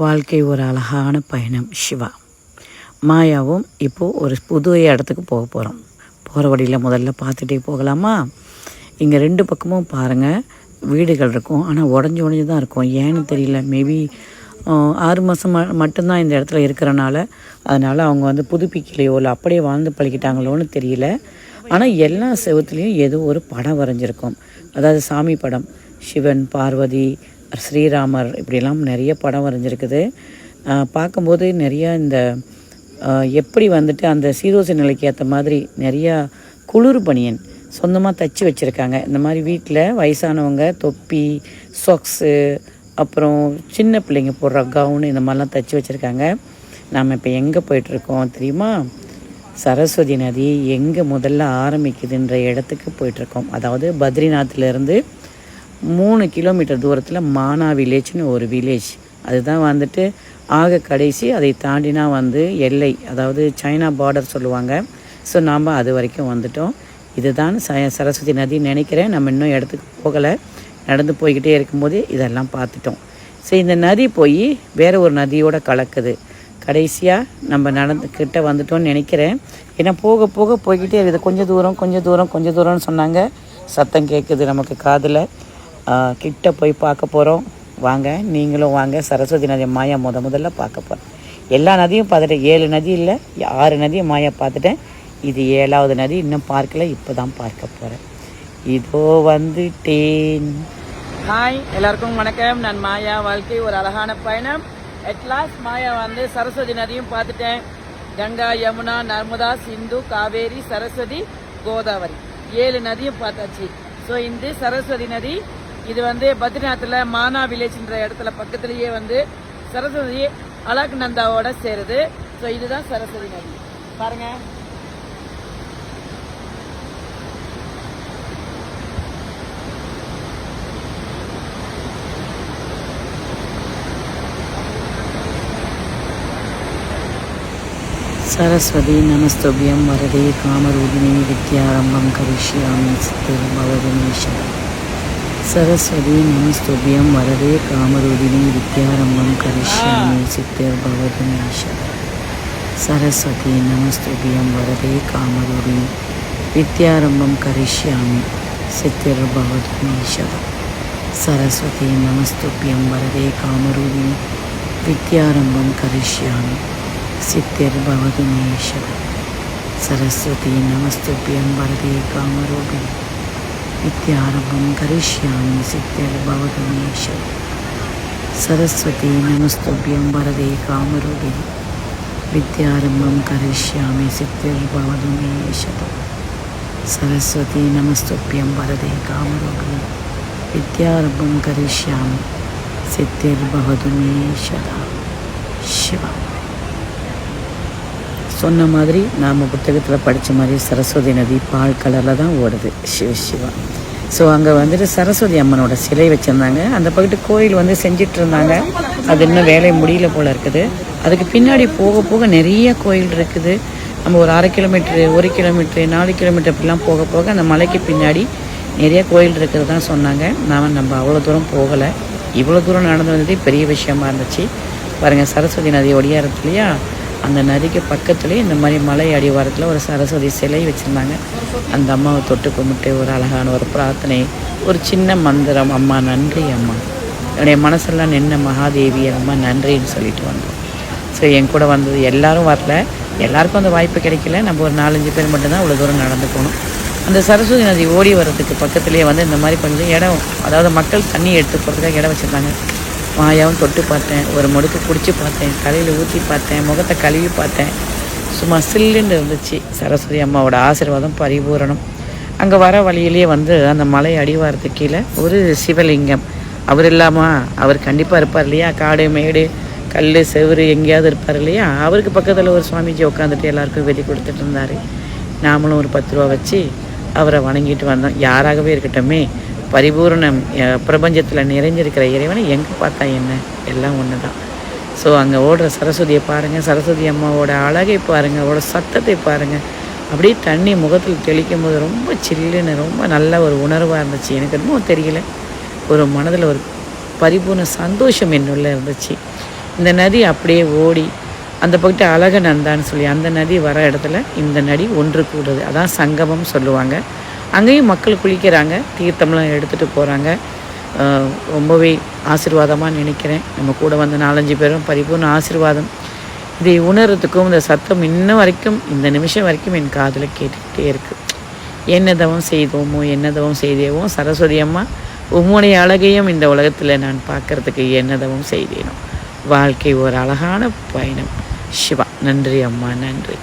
வாழ்க்கை ஒரு அழகான பயணம். சிவா மாயாவும் இப்போது ஒரு புது இடத்துக்கு போக போகிறோம். போகிற வழியில் முதல்ல பார்த்துட்டே போகலாமா? இங்கே ரெண்டு பக்கமும் பாருங்கள் வீடுகள் இருக்கும், ஆனால் உடஞ்சி தான் இருக்கும். ஏன்னு தெரியல, மேபி 6 மாதம் மட்டும்தான் இந்த இடத்துல இருக்கிறனால அதனால் அவங்க புதுப்பிக்கலையோ இல்லை அப்படியே வாழ்ந்து பழகிட்டாங்களோன்னு தெரியல. ஆனால் எல்லா செவத்துலேயும் ஏதோ ஒரு படம் வரைஞ்சிருக்கும். அதாவது சாமி படம், சிவன், பார்வதி, ஸ்ரீராமர், இப்படிலாம் நிறைய படம் வரைஞ்சிருக்குது. பார்க்கும்போது நிறையா இந்த எப்படி அந்த சீரோச நிலைக்கு ஏற்ற மாதிரி நிறையா குளிர் பனியன் சொந்தமாக தைச்சி வச்சுருக்காங்க. இந்த மாதிரி வீட்டில் வயசானவங்க தொப்பி, சொக்ஸு, அப்புறம் சின்ன பிள்ளைங்க போடுற கவுனு, இந்த மாதிரிலாம் தைச்சி வச்சுருக்காங்க. நாம் இப்போ எங்கே போயிட்டுருக்கோம் தெரியுமா? சரஸ்வதி நதி எங்கே முதல்ல ஆரம்பிக்குதுன்ற இடத்துக்கு போயிட்டுருக்கோம். அதாவது பத்ரிநாத்லேருந்து 3 கிலோமீட்டர் தூரத்தில் மானா வில்லேஜ்னு ஒரு வில்லேஜ். அதுதான் ஆக கடைசி. அதை தாண்டினா எல்லை, அதாவது சைனா பார்டர் சொல்லுவாங்க. ஸோ நாம் அது வரைக்கும் வந்துட்டோம். இதுதான் சரஸ்வதி நதின்னு நினைக்கிறேன். நம்ம இன்னும் இடத்துக்கு போகலை, நடந்து போய்கிட்டே இருக்கும்போது இதெல்லாம் பார்த்துட்டோம். ஸோ இந்த நதி போய் வேறு ஒரு நதியோடு கலக்குது. கடைசியாக நம்ம நடந்துக்கிட்ட வந்துட்டோம்னு நினைக்கிறேன். ஏன்னா போக போக போய்கிட்டே இருக்குது. கொஞ்சம் தூரம்னு சொன்னாங்க. சத்தம் கேட்குது நமக்கு காதில். கிட்ட போய் பார்க்க போகிறோம். வாங்க, நீங்களும் வாங்க. சரஸ்வதி நதி மாயா முதல்ல பார்க்க போகிறேன். எல்லா நதியும் பார்த்துட்டேன். 7 நதி இல்லை, 6 நதியும் மாயா பார்த்துட்டேன். இது 7வது நதி இன்னும் பார்க்கல, இப்போ தான் பார்க்க போகிறேன். இதோ வந்துட்டேன். ஹாய், எல்லாருக்கும் வணக்கம். நான் மாயா. வாழ்க்கை ஒரு அழகான பயணம். அட்லாஸ்ட் மாயா சரஸ்வதி நதியும் பார்த்துட்டேன். கங்கா, யமுனா, நர்மதா, சிந்து, காவேரி, சரஸ்வதி, கோதாவரி 7 நதியும் பார்த்தாச்சு. ஸோ இந்த சரஸ்வதி நதி இது பத்ரிநாத்தில் மானா வில்லேஜ்ன்ற இடத்துல பக்கத்துலேயே சரஸ்வதி அலக்நந்தாவோட சேருது. ஸோ இதுதான் சரஸ்வதி நதி. பாருங்க, சரஸ்வதி நமஸ்துபியம் வரதே காமரூபிணி வித்யாரம்பம் கரிஷ்யாமி சித்திரம் பவதினேஸ்வரம். சரஸ்வதி நமஸ்துபியம் வரதே காமரூபிணி வித்யாரம்பம் கரிஷ்யாமி சித்திரம் பவதினேஸ்வரம். சரஸ்வதி நமஸ்துபியம் வரதே காமரூபிணி வித்யாரம்பம் கரிஷ்யாமி சித்திரம் பவதினேஸ்வரம். சரஸ்வதி நமஸ்துபியம் வரதே காமரூபிணி வித்யாரம்பம் கரிஷ்யாமி சித்திர்பவது மேஷவம். சரஸ்வதி நமஸ்துபியம் வரதே காமரூபிணி வித்யாரம்பம் கரிஷ்யாமி சித்திர்பவது மேஷவம். சரஸ்வதி நமஸ்துபியம் வரதே காமரூபிணி வித்யாரம்பம் கரிஷ்யாமி சித்திர்பவது மேஷவம். சரஸ்வதி நமஸ்துபியம் வரதே காமரூபிணி வித்யாரம்பம் கரிஷ்யாமி சித்திர்பவது மேஷவம். சிவா சொன்ன மாதிரி நாம் புத்தகத்தில் படித்த மாதிரி சரஸ்வதி நதி பால் கலரில் தான் ஓடுது. சிவா. ஸோ அங்கே சரஸ்வதி அம்மனோட சிலை வச்சுருந்தாங்க. அந்த பக்கத்து கோயில் செஞ்சிட்டு இருந்தாங்க. அது இன்னும் வேலை முடியல போல் இருக்குது. அதுக்கு பின்னாடி போக போக நிறைய கோயில் இருக்குது. நம்ம ஒரு 1/2 கிலோமீட்ரு, 1 கிலோமீட்ரு, 4 கிலோமீட்டர் அப்படிலாம் போக போக அந்த மலைக்கு பின்னாடி நிறைய கோயில் இருக்கிறது தான் சொன்னாங்க. நம்ம அவ்வளோ தூரம் போகலை. இவ்வளோ தூரம் நடந்து வந்ததே பெரிய விஷயமா இருந்துச்சு. பாருங்கள், சரஸ்வதி நதி ஒடியாரத்துலையா, அந்த நதிக்கு பக்கத்துலேயே இந்த மாதிரி மலை அடிவாரத்தில் ஒரு சரஸ்வதி சிலை வச்சுருந்தாங்க. அந்த அம்மாவை தொட்டு கும்பிட்டு ஒரு அழகான ஒரு பிரார்த்தனை, ஒரு சின்ன மந்திரம், அம்மா நன்றி அம்மா, என்னுடைய மனசெல்லாம் நின்ன மகாதேவி அம்மா நன்றின்னு சொல்லிட்டு வந்தோம். ஸோ என் கூட வந்தது எல்லாரும் வரல, எல்லாருக்கும் அந்த வாய்ப்பு கிடைக்கல. நம்ம ஒரு 4-5 பேர் மட்டும்தான் இவ்வளோ தூரம் நடந்து போகணும். அந்த சரஸ்வதி நதி ஓடி வர்றதுக்கு பக்கத்துலேயே இந்த மாதிரி கொஞ்சம் இடம், அதாவது மக்கள் தண்ணி எடுத்து போகிறதுக்காக இடம் வச்சுருந்தாங்க. மாயாவும் தொட்டு பார்த்தேன், ஒரு முடுக்கு குடிச்சு பார்த்தேன், தலையில் ஊற்றி பார்த்தேன், முகத்தை கழுவி பார்த்தேன். சும்மா சில்லுன்னு இருந்துச்சு. சரஸ்வதி அம்மாவோட ஆசீர்வாதம் பரிபூரணம். அங்கே வர வழியிலேயே அந்த மலை அடிவாரத்துக்கு கீழே ஒரு சிவலிங்கம். அவர் இல்லாமல் அவர் கண்டிப்பாக இருப்பார் இல்லையா? காடு மேடு கல் செவுறு எங்கேயாவது இருப்பார் இல்லையா? அவருக்கு பக்கத்தில் ஒரு சுவாமிஜி உட்காந்துட்டு எல்லாருக்கும் வெதி கொடுத்துட்டு இருந்தார். நாமளும் ஒரு 10 ரூபா வச்சு அவரை வணங்கிட்டு வந்தோம். யாராகவே இருக்கட்டுமே, பரிபூர்ணம் பிரபஞ்சத்தில் நிறைஞ்சிருக்கிற இறைவனை எங்கே பார்த்தா என்ன, எல்லாம் ஒன்று தான். ஸோ அங்கே ஓடுற சரஸ்வதியை பாருங்கள், சரஸ்வதி அம்மாவோட அழகை பாருங்கள், அவரோட சத்தத்தை பாருங்கள். அப்படியே தண்ணி முகத்தில் தெளிக்கும் போது ரொம்ப சில்லுன்னு ரொம்ப நல்ல ஒரு உணர்வாக இருந்துச்சு. எனக்கு இன்னும் தெரியல, ஒரு மனதில் ஒரு பரிபூர்ண சந்தோஷம் என்னுள்ள இருந்துச்சு. இந்த நதி அப்படியே ஓடி அந்த பக்கத்து அழக நந்தான்னு சொல்லி அந்த நதி வர இடத்துல இந்த நதி ஒன்று கூடுது. அதான் சங்கமம் சொல்லுவாங்க. அங்கேயும் மக்கள் குளிக்கிறாங்க, தீர்த்தம்லாம் எடுத்துகிட்டு போகிறாங்க. ரொம்பவே ஆசீர்வாதமாக நினைக்கிறேன். நம்ம கூட வந்த 4-5 பேரும் பரிபூர்ண ஆசீர்வாதம். இதை உணர்றதுக்கும் இந்த சத்தம் இன்ன வரைக்கும் இந்த நிமிஷம் வரைக்கும் என் காதில் கேட்டுக்கிட்டே இருக்குது. என்ன தவம் செய்தோமோ என்ன தவம் செய்தேவோ சரஸ்வதி அம்மா, உம்முடைய அழகையும் இந்த உலகத்தில் நான் பார்க்குறதுக்கு என்ன தவம் செய்தேனோ. வாழ்க்கை ஒரு அழகான பயணம். சிவா. நன்றி அம்மா, நன்றி.